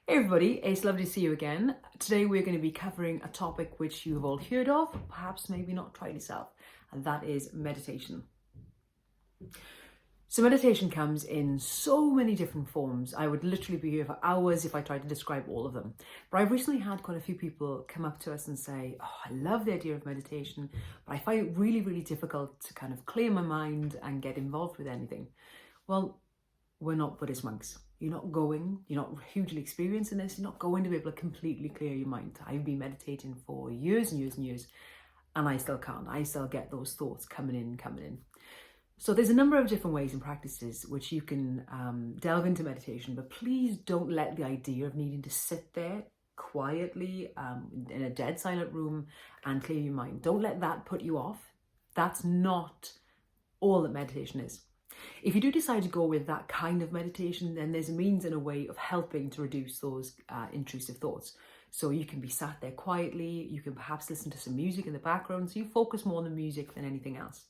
Hey everybody, it's lovely to see you again. Today we're going to be covering a topic which you've all heard of, perhaps maybe not tried yourself, and that is meditation. So meditation comes in so many different forms. I would literally be here for hours if I tried to describe all of them. But I've recently had quite a few people come up to us and say, oh, I love the idea of meditation, but I find it really, really difficult to kind of clear my mind and get involved with anything. Well, we're not Buddhist monks. You're not hugely experienced in this, you're not going to be able to completely clear your mind. I've been meditating for years and years and years, and I still can't. I still get those thoughts coming in. So there's a number of different ways and practices which you can delve into meditation, but please don't let the idea of needing to sit there quietly in a dead silent room and clear your mind. Don't let that put you off. That's not all that meditation is. If you do decide to go with that kind of meditation, then there's a means and a way of helping to reduce those intrusive thoughts. So you can be sat there quietly, you can perhaps listen to some music in the background, so you focus more on the music than anything else.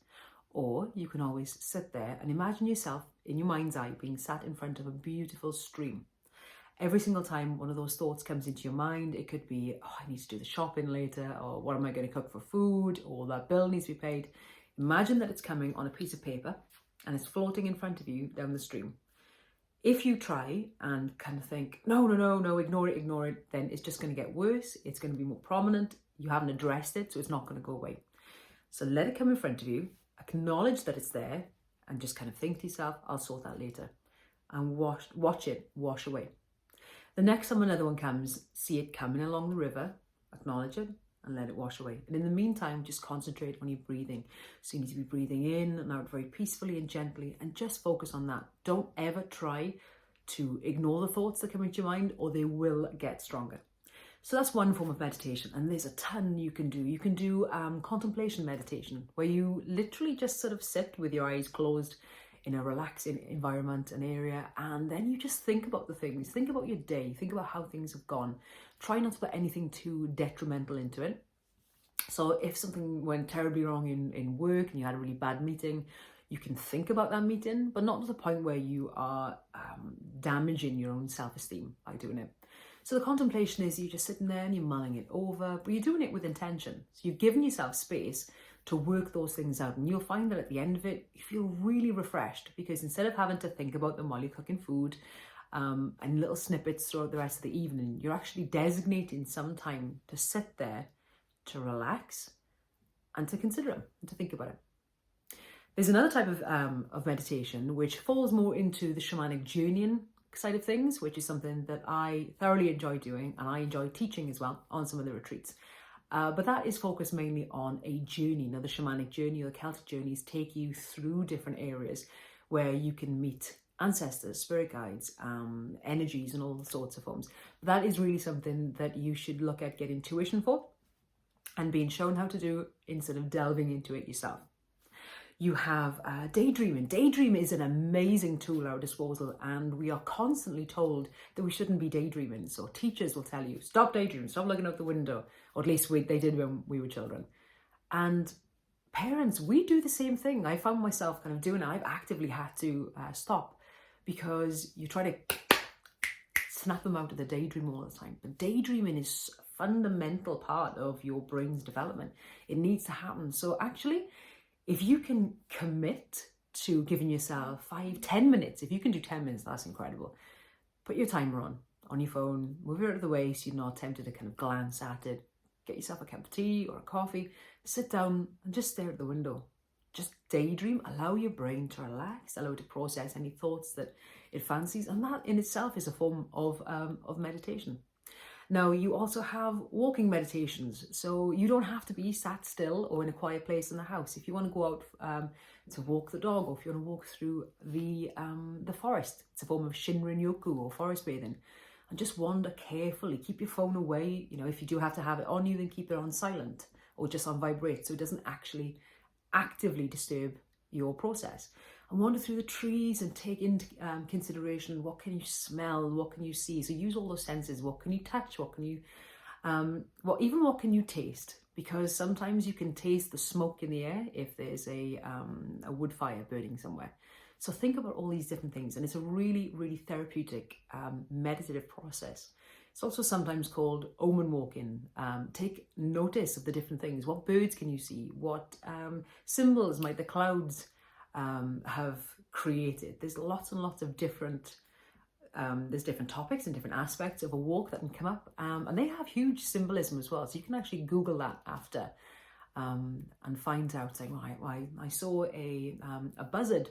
Or you can always sit there and imagine yourself in your mind's eye being sat in front of a beautiful stream. Every single time one of those thoughts comes into your mind, it could be, oh, I need to do the shopping later, or what am I going to cook for food, or that bill needs to be paid. Imagine that it's coming on a piece of paper and it's floating in front of you down the stream. If you try and kind of think, no, ignore it, then it's just going to get worse. It's going to be more prominent. You haven't addressed it, so it's not going to go away. So let it come in front of you, acknowledge that it's there, and just kind of think to yourself, I'll sort that later. And watch it wash away. The next time another one comes, see it coming along the river, acknowledge it, and let it wash away. And in the meantime, just concentrate on your breathing. So you need to be breathing in and out very peacefully and gently, and just focus on that. Don't ever try to ignore the thoughts that come into your mind, or they will get stronger. So that's one form of meditation, and there's a ton you can do. You can do contemplation meditation, where you literally just sort of sit with your eyes closed in a relaxing environment, an area, and then you just think about the things. Think about your day, think about how things have gone. Try not to put anything too detrimental into it. So if something went terribly wrong in work and you had a really bad meeting, you can think about that meeting, but not to the point where you are damaging your own self-esteem by doing it. So the contemplation is you're just sitting there and you're mulling it over, but you're doing it with intention. So you've given yourself space to work those things out, and you'll find that at the end of it, you feel really refreshed, because instead of having to think about them while you're cooking food and little snippets throughout the rest of the evening, you're actually designating some time to sit there, to relax, and to consider them and to think about it. There's another type of meditation which falls more into the shamanic journeying side of things, which is something that I thoroughly enjoy doing, and I enjoy teaching as well on some of the retreats. But that is focused mainly on a journey. Now, the shamanic journey or the Celtic journeys take you through different areas where you can meet ancestors, spirit guides, energies, and all sorts of forms. That is really something that you should look at getting tuition for and being shown how to do instead of delving into it yourself. You have daydreaming. Daydreaming is an amazing tool at our disposal, and we are constantly told that we shouldn't be daydreaming. So teachers will tell you, stop daydreaming, stop looking out the window, or at least they did when we were children. And parents, we do the same thing. I found myself kind of doing it. I've actively had to stop, because you try to snap them out of the daydream all the time. But daydreaming is a fundamental part of your brain's development. It needs to happen. So actually, if you can commit to giving yourself 5-10 minutes, if you can do 10 minutes, that's incredible. Put your timer on your phone, move it out of the way so you're not tempted to kind of glance at it. Get yourself a cup of tea or a coffee, sit down and just stare at the window. Just daydream, allow your brain to relax, allow it to process any thoughts that it fancies, and that in itself is a form of meditation. Now, you also have walking meditations, so you don't have to be sat still or in a quiet place in the house. If you want to go out to walk the dog, or if you want to walk through the forest, it's a form of Shinrin-yoku or forest bathing, and just wander carefully. Keep your phone away. You know, if you do have to have it on you, then keep it on silent or just on vibrate, so it doesn't actually actively disturb your process. And wander through the trees and take into consideration, what can you smell, what can you see? So use all those senses. What can you touch? What can you, what can you taste? Because sometimes you can taste the smoke in the air if there's a wood fire burning somewhere. So think about all these different things, and it's a really, really therapeutic meditative process. It's also sometimes called omen walking. Take notice of the different things. What birds can you see? What symbols might the clouds have created? There's lots and lots of different there's different topics and different aspects of a walk that can come up, and they have huge symbolism as well. So you can actually Google that after and find out, saying, I saw a buzzard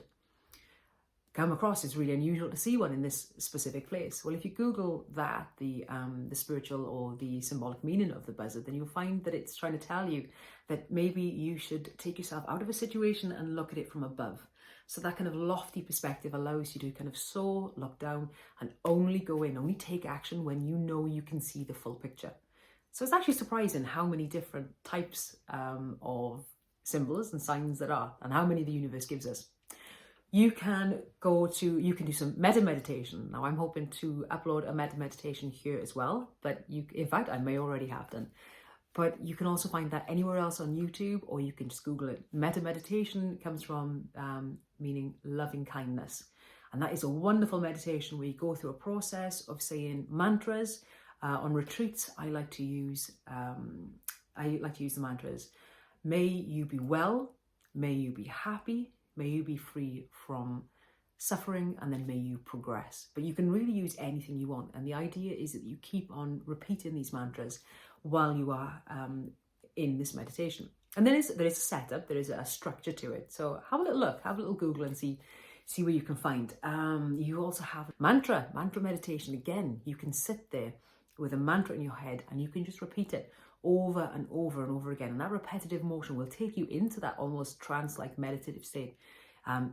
come across. It's really unusual to see one in this specific place. Well, if you Google that, the spiritual or the symbolic meaning of the buzzard, then you'll find that it's trying to tell you that maybe you should take yourself out of a situation and look at it from above. So that kind of lofty perspective allows you to kind of soar, look down, and only go in, only take action when you know you can see the full picture. So it's actually surprising how many different types of symbols and signs there are, and how many the universe gives us. You can do some metta meditation. Now I'm hoping to upload a metta meditation here as well, but in fact, I may already have done. But you can also find that anywhere else on YouTube, or you can just Google it. Metta meditation comes from meaning loving kindness. And that is a wonderful meditation where you go through a process of saying mantras. On retreats, I like to use the mantras. May you be well, may you be happy, may you be free from suffering, and then may you progress. But you can really use anything you want. And the idea is that you keep on repeating these mantras while you are in this meditation. And there is a setup, there is a structure to it. So have a little look, have a little Google and see where you can find. You also have mantra meditation. Again, you can sit there with a mantra in your head and you can just repeat it over and over and over again. And that repetitive motion will take you into that almost trance-like meditative state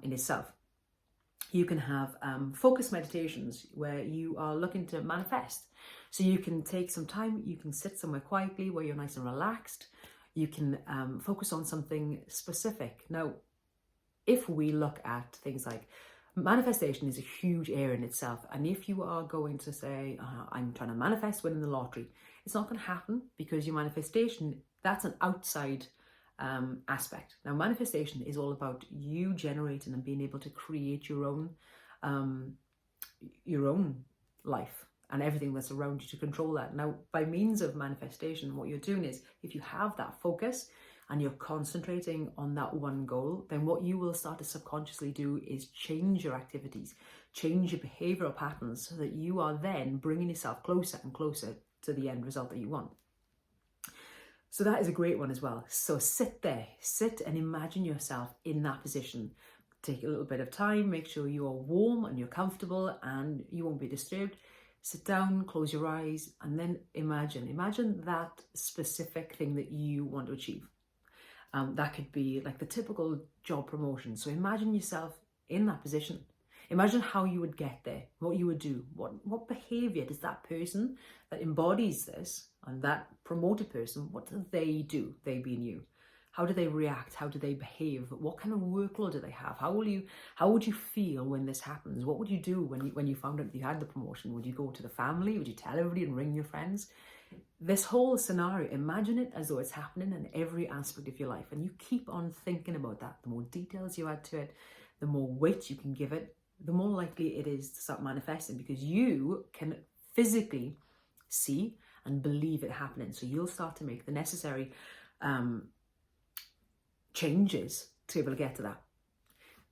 in itself. You can have focus meditations where you are looking to manifest. So you can take some time, you can sit somewhere quietly where you're nice and relaxed. You can focus on something specific. Now, if we look at things like manifestation is a huge area in itself. And if you are going to say, I'm trying to manifest winning the lottery, it's not going to happen, because your manifestation, that's an outside aspect. Now, manifestation is all about you generating and being able to create your own life and everything that's around you to control that. Now, by means of manifestation, what you're doing is, if you have that focus and you're concentrating on that one goal, then what you will start to subconsciously do is change your activities, change your behavioral patterns, so that you are then bringing yourself closer and closer to the end result that you want. So that is a great one as well. So sit and imagine yourself in that position. Take a little bit of time, make sure you are warm and you're comfortable and you won't be disturbed. Sit down, close your eyes, and then imagine that specific thing that you want to achieve. That could be like the typical job promotion. So imagine yourself in that position. Imagine how you would get there, what you would do, what behavior does that person that embodies this and that promoted person, what do they do, they being you? How do they react? How do they behave? What kind of workload do they have? How would you feel when this happens? What would you do when you found out that you had the promotion? Would you go to the family? Would you tell everybody and ring your friends? This whole scenario, imagine it as though it's happening in every aspect of your life, and you keep on thinking about that. The more details you add to it, the more weight you can give it, the more likely it is to start manifesting, because you can physically see and believe it happening. So you'll start to make the necessary changes to be able to get to that.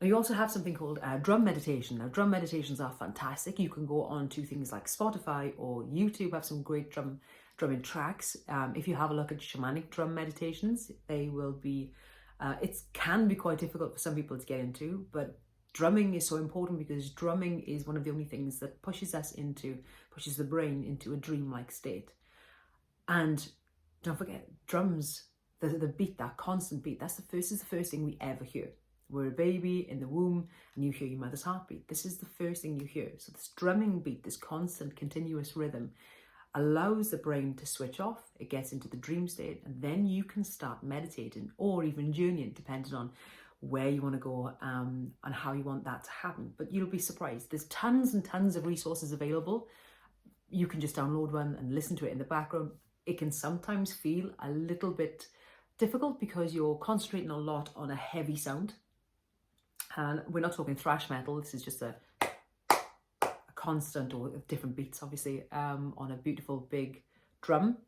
Now, you also have something called drum meditation. Now, drum meditations are fantastic. You can go on to things like Spotify or YouTube, have some great drumming tracks. If you have a look at shamanic drum meditations, they will be, it can be quite difficult for some people to get into, but drumming is so important, because drumming is one of the only things that pushes the brain into a dreamlike state. And don't forget, drums, the beat, that constant beat, is the first thing we ever hear. We're a baby in the womb and you hear your mother's heartbeat. This is the first thing you hear. So this drumming beat, this constant continuous rhythm, allows the brain to switch off. It gets into the dream state, and then you can start meditating or even journeying, depending on where you want to go and how you want that to happen. But you'll be surprised. There's tons and tons of resources available. You can just download one and listen to it in the background. It can sometimes feel a little bit difficult because you're concentrating a lot on a heavy sound. And we're not talking thrash metal. This is just a constant, or different beats, obviously, on a beautiful big drum.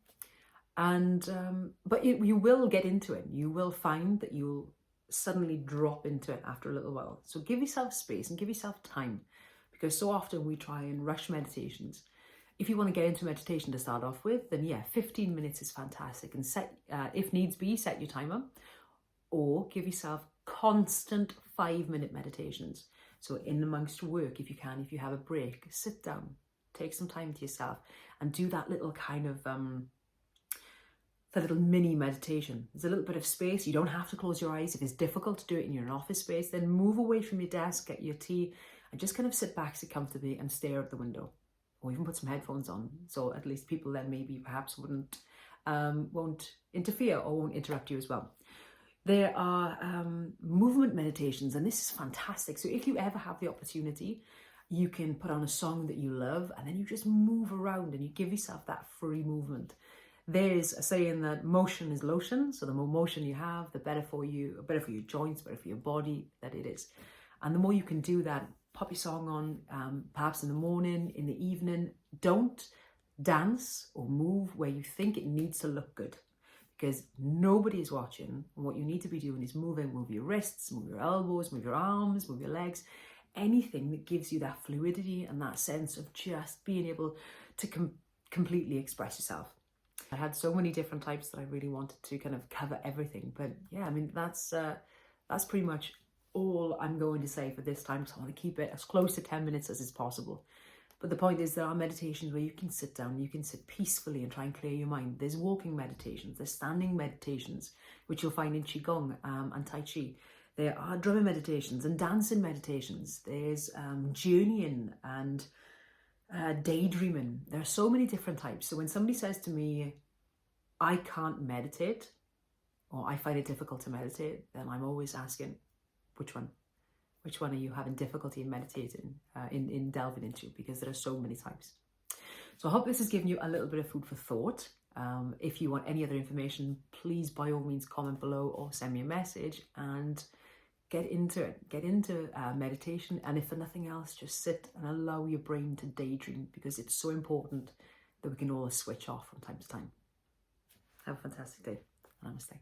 And but you will get into it. You will find that you'll suddenly drop into it after a little while. So give yourself space and give yourself time, because so often we try and rush meditations. If you want to get into meditation to start off with, then yeah, 15 minutes is fantastic. And set, if needs be, set your timer, or give yourself constant 5-minute meditations. So in amongst work, if you can, if you have a break, sit down, take some time to yourself and do that little kind of the little mini meditation. There's a little bit of space. You don't have to close your eyes. If it's difficult to do it in your office space, then move away from your desk, get your tea, and just kind of sit back, sit comfortably and stare at the window. Or even put some headphones on, so at least people then maybe perhaps won't interfere or won't interrupt you as well. There are movement meditations, and this is fantastic. So if you ever have the opportunity, you can put on a song that you love, and then you just move around and you give yourself that free movement. There's a saying that motion is lotion. So the more motion you have, the better for you, better for your joints, better for your body that it is. And the more you can do that, pop your song on, perhaps in the morning, in the evening. Don't dance or move where you think it needs to look good, because nobody is watching. And what you need to be doing is move your wrists, move your elbows, move your arms, move your legs, anything that gives you that fluidity and that sense of just being able to completely express yourself. I had so many different types that I really wanted to kind of cover everything. But yeah, I mean, that's pretty much all I'm going to say for this time. So I want to keep it as close to 10 minutes as is possible. But the point is, there are meditations where you can sit down, you can sit peacefully and try and clear your mind. There's walking meditations, there's standing meditations, which you'll find in Qigong and Tai Chi. There are drumming meditations and dancing meditations. There's journeying and daydreaming. There are so many different types. So when somebody says to me, I can't meditate, or I find it difficult to meditate, then I'm always asking, which one? Which one are you having difficulty in meditating, in delving into? Because there are so many types. So I hope this has given you a little bit of food for thought. If you want any other information, please by all means comment below or send me a message and get into it. Get into meditation. And if for nothing else, just sit and allow your brain to daydream, because it's so important that we can all switch off from time to time. Have a fantastic day. Namaste.